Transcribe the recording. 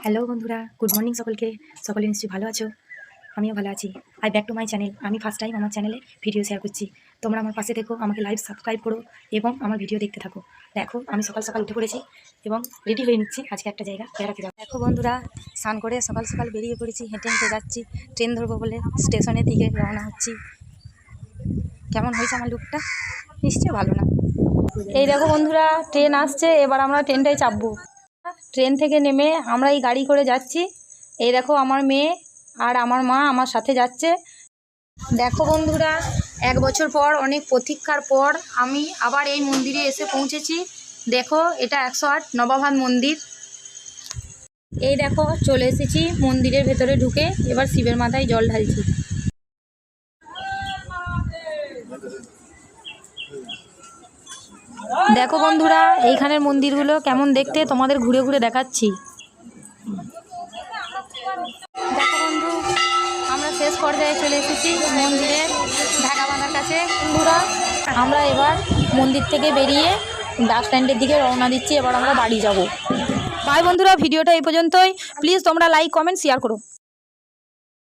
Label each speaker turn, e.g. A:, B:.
A: Hello বন্ধুরা, good morning সকলকে। সকলে নিশ্চয়ই ভালো আছো, আমিও ভালো আছি। I back to my channel. আমি ফার্স্ট টাইম আমার চ্যানেলে ভিডিও শেয়ার করছি। তোমরা আমার পাশে দেখো, আমাকে লাইভ সাবস্ক্রাইব করো এবং আমার ভিডিও দেখতে থাকো। দেখো আমি সকাল সকাল উঠে পড়েছি এবং রেডি হয়ে নিচ্ছি আজকে একটা জায়গা বেড়াতে যাবো। দেখো বন্ধুরা, স্নান করে সকাল সকাল বেরিয়ে পড়েছি, হেঁটে হেঁটে যাচ্ছি। ট্রেন ধরবো বলে স্টেশনের দিকে রওনা হচ্ছি। কেমন হয়েছে আমার লুকটা? নিশ্চয়ই ভালো না। এই দেখো বন্ধুরা, ট্রেন আসছে, এবার আমরা ট্রেনটাই চাপবো। ট্রেন থেকে নেমে আমরা এই গাড়ি করে যাচ্ছি। এই দেখো আমার মেয়ে আর আমার মা আমার সাথে যাচ্ছে। দেখো বন্ধুরা, 1 বছর পর, অনেক প্রতীক্ষার পর আমি আবার এই মন্দিরে এসে পৌঁছেছি। দেখো, এটা 108 নবাভান মন্দির। এই দেখো চলে এসেছি মন্দিরের ভেতরে ঢুকে, এবার শিবের মাথায় জল ঢালছি। দেখো বন্ধুরা, এইখানের মন্দিরগুলো কেমন দেখতে তোমাদের ঘুরে ঘুরে দেখাচ্ছি। দেখো বন্ধু, আমরা শেষ পর্যায়ে চলে এসেছি মন্দিরের ঢাকা বাঁধার কাছে। বন্ধুরা, আমরা এবার মন্দির থেকে বেরিয়ে বাস স্ট্যান্ডের দিকে রওনা দিচ্ছি। এবার আমরা বাড়ি যাব। বাই বন্ধুরা, ভিডিওটা এই পর্যন্তই। প্লিজ তোমরা লাইক, কমেন্ট, শেয়ার করো।